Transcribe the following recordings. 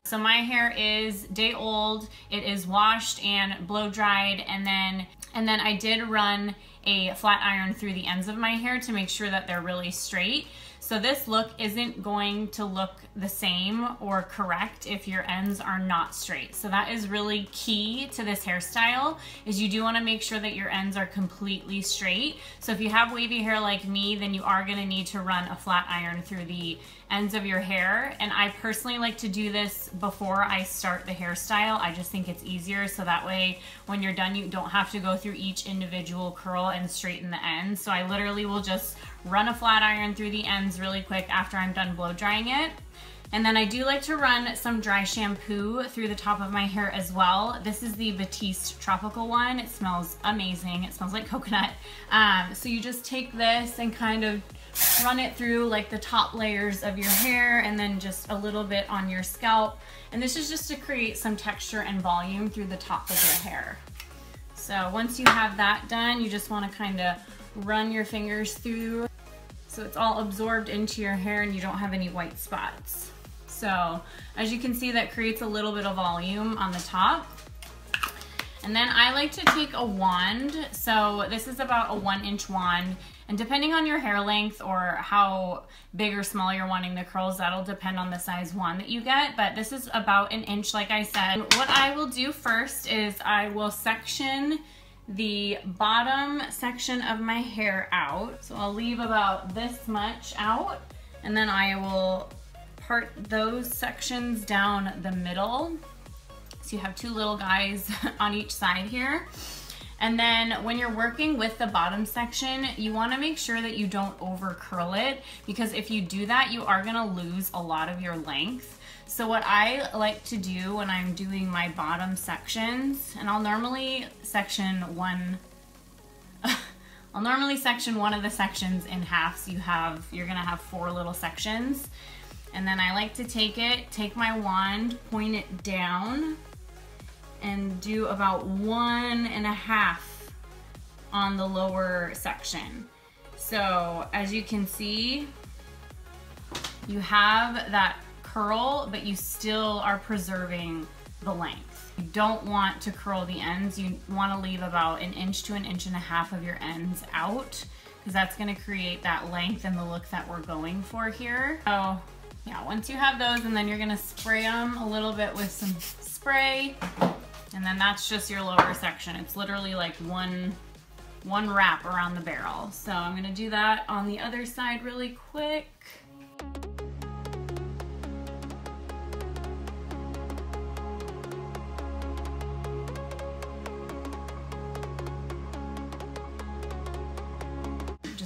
So my hair is day old. It is washed and blow dried, and then I did run a flat iron through the ends of my hair to make sure that they're really straight. So this look isn't going to look the same or correct if your ends are not straight. So that is really key to this hairstyle, is you do want to make sure that your ends are completely straight. So if you have wavy hair like me, then you are going to need to run a flat iron through the ends of your hair. And I personally like to do this before I start the hairstyle. I just think it's easier, so that way when you're done you don't have to go through each individual curl and straighten the ends. So I literally will just run a flat iron through the ends really quick after I'm done blow drying it. And then I do like to run some dry shampoo through the top of my hair as well. This is the Batiste Tropical one. It smells amazing. It smells like coconut. So you just take this and kind of run it through like the top layers of your hair, and then just a little bit on your scalp. And this is just to create some texture and volume through the top of your hair. So once you have that done, you just want to kind of run your fingers through so it's all absorbed into your hair and you don't have any white spots. So as you can see, that creates a little bit of volume on the top. And then I like to take a wand. So this is about a 1-inch wand. And depending on your hair length or how big or small you're wanting the curls, that'll depend on the size wand that you get. But this is about 1 inch, like I said. What I will do first is I will section the bottom section of my hair out. So I'll leave about this much out, and then I will part those sections down the middle. So you have two little guys on each side here. And then when you're working with the bottom section, you want to make sure that you don't over curl it, because if you do that, you are going to lose a lot of your length. So what I like to do when I'm doing my bottom sections, and I'll normally section one of the sections in half, so you're gonna have 4 little sections. And then I like to take my wand, point it down, and do about 1.5 on the lower section. So as you can see, you have that curl, but you still are preserving the length. You don't want to curl the ends. You want to leave about 1 inch to 1.5 inches of your ends out, because that's going to create that length and the look that we're going for here. So yeah, once you have those, and then you're going to spray them a little bit with some spray, and then that's just your lower section. It's literally like one wrap around the barrel. So I'm going to do that on the other side really quick.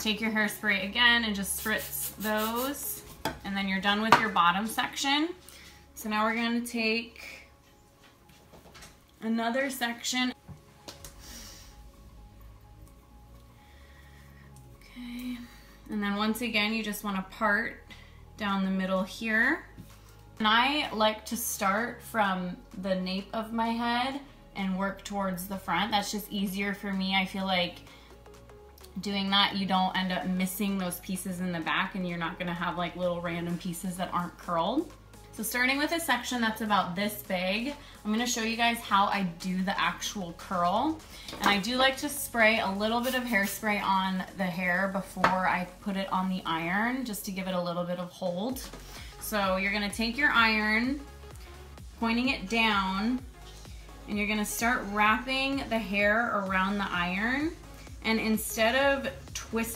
Take your hairspray again and just spritz those, and then you're done with your bottom section. So now we're going to take another section. Okay, and then once again, you just want to part down the middle here. And I like to start from the nape of my head and work towards the front. That's just easier for me. I feel like doing that, you don't end up missing those pieces in the back, and you're not going to have like little random pieces that aren't curled. So starting with a section that's about this big, I'm going to show you guys how I do the actual curl. And I do like to spray a little bit of hairspray on the hair before I put it on the iron, just to give it a little bit of hold. So you're going to take your iron, pointing it down, and you're going to start wrapping the hair around the iron. And instead of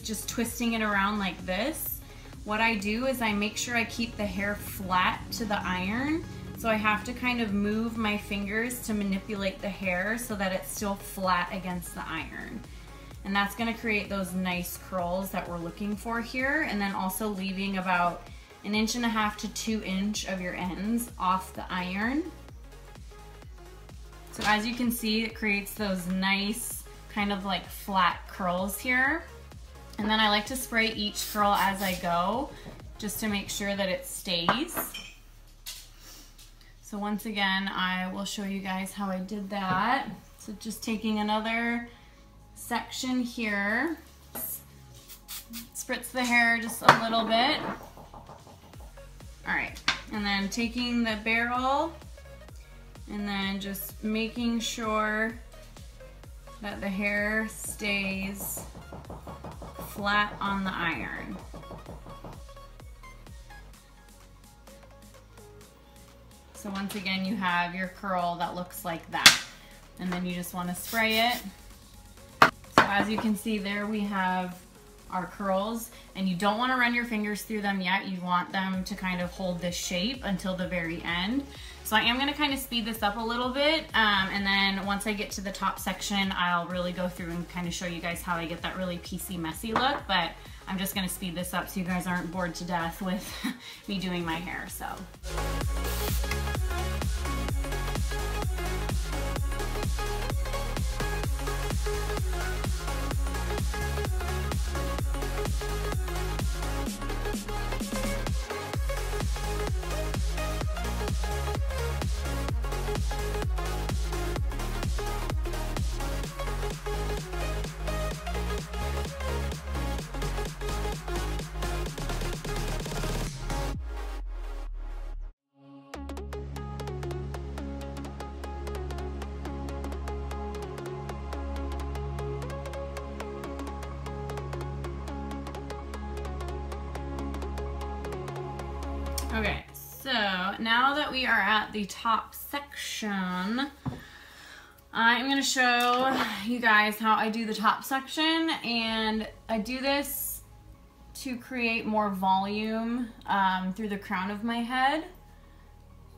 just twisting it around like this, what I do is I make sure I keep the hair flat to the iron. So I have to kind of move my fingers to manipulate the hair so that it's still flat against the iron. And that's gonna create those nice curls that we're looking for here. And then also leaving about 1.5 inches to 2 inches of your ends off the iron. So as you can see, it creates those nice kind of like flat curls here. And then I like to spray each curl as I go, just to make sure that it stays. So once again, I will show you guys how I did that. So just taking another section here, spritz the hair just a little bit. All right, And then taking the barrel and then just making sure that the hair stays flat on the iron. So once again, you have your curl that looks like that. And then you just want to spray it. So as you can see there, we have our curls, and you don't want to run your fingers through them yet. You want them to kind of hold this shape until the very end. So I am going to kind of speed this up a little bit, and then once I get to the top section, I'll really go through and kind of show you guys how I get that really piecey, messy look. But I'm just going to speed this up so you guys aren't bored to death with me doing my hair. So. Okay, so now that we are at the top section, I'm going to show you guys how I do the top section, and I do this to create more volume through the crown of my head.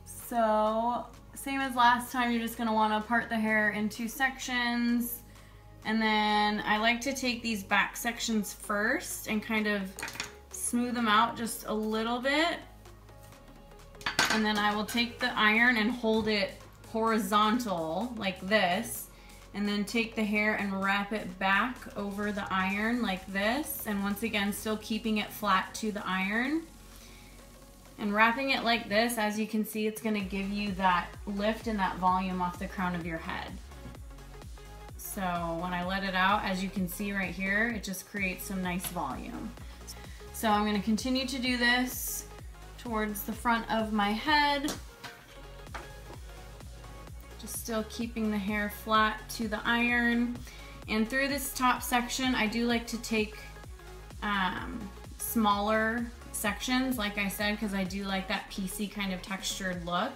So same as last time, you're just going to want to part the hair in 2 sections, and then I like to take these back sections first and kind of smooth them out just a little bit. And then I will take the iron and hold it horizontal like this, and then take the hair and wrap it back over the iron like this, and once again still keeping it flat to the iron. And wrapping it like this, as you can see, it's going to give you that lift and that volume off the crown of your head. So when I let it out, as you can see right here, it just creates some nice volume. So I'm going to continue to do this towards the front of my head, just still keeping the hair flat to the iron. And through this top section, I do like to take smaller sections, like I said, because I do like that piecey kind of textured look.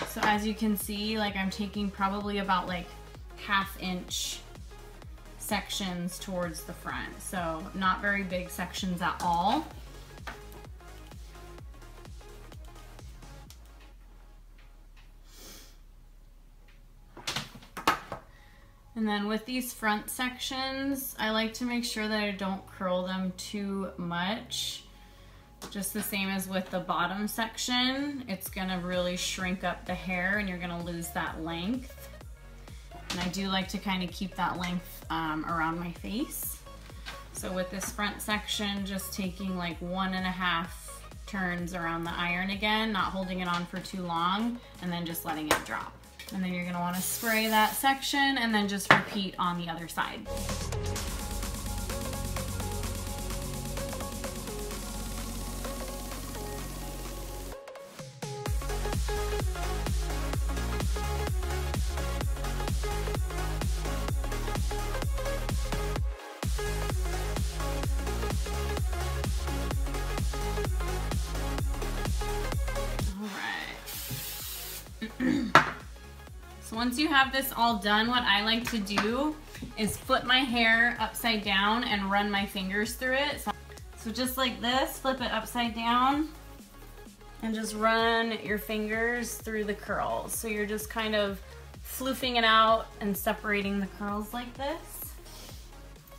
So as you can see, like I'm taking probably about like 1/2 inch sections towards the front, so not very big sections at all. And then with these front sections, I like to make sure that I don't curl them too much. Just the same as with the bottom section, it's gonna really shrink up the hair and you're gonna lose that length. And I do like to kind of keep that length around my face. So with this front section, just taking like 1.5 turns around the iron again, not holding it on for too long, and then just letting it drop. And then you're gonna wanna spray that section and then just repeat on the other side. So once you have this all done, what I like to do is flip my hair upside down and run my fingers through it. So just like this, flip it upside down and just run your fingers through the curls. So you're just kind of floofing it out and separating the curls like this.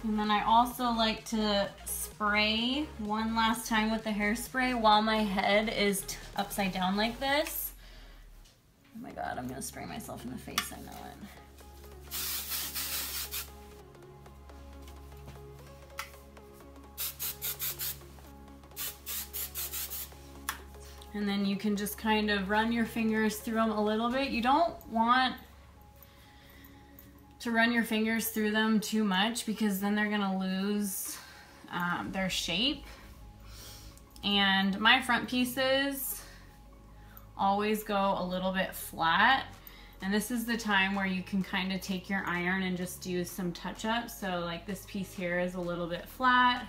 And then I also like to spray one last time with the hairspray while my head is upside down like this. Oh my God, I'm gonna spray myself in the face, I know it. And then you can just kind of run your fingers through them a little bit. You don't want to run your fingers through them too much because then they're gonna lose their shape. And my front pieces always go a little bit flat. And this is the time where you can kind of take your iron and just do some touch-ups. So like this piece here is a little bit flat.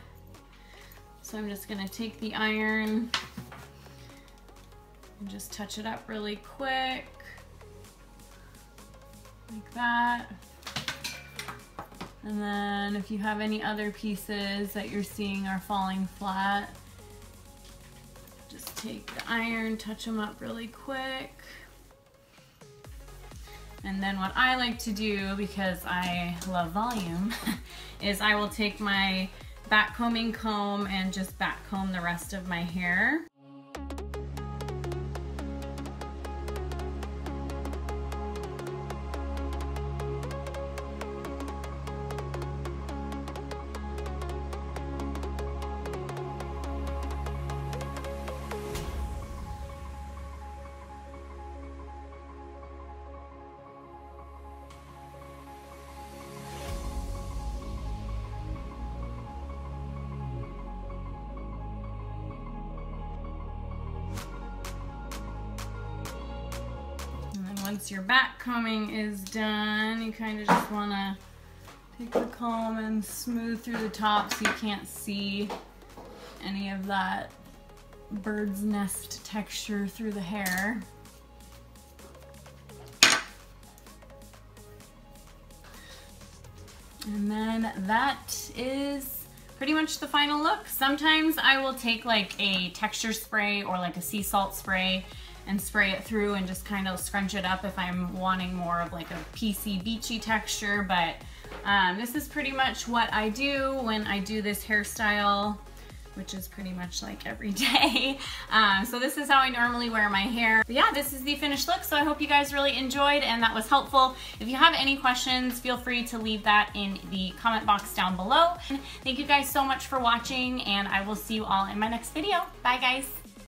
So I'm just gonna take the iron and just touch it up really quick, like that. And then if you have any other pieces that you're seeing are falling flat, just take the iron, touch them up really quick. And then what I like to do, because I love volume, is I will take my back combing comb and just back comb the rest of my hair. Once your back combing is done, you kind of just want to take the comb and smooth through the top so you can't see any of that bird's nest texture through the hair. And then that is pretty much the final look. Sometimes I will take like a texture spray or like a sea salt spray and spray it through and just kind of scrunch it up if I'm wanting more of like a piecey, beachy texture. But this is pretty much what I do when I do this hairstyle, which is pretty much like every day. So this is how I normally wear my hair. But yeah, this is the finished look. So I hope you guys really enjoyed and that was helpful. If you have any questions, feel free to leave that in the comment box down below. Thank you guys so much for watching, and I will see you all in my next video. Bye guys.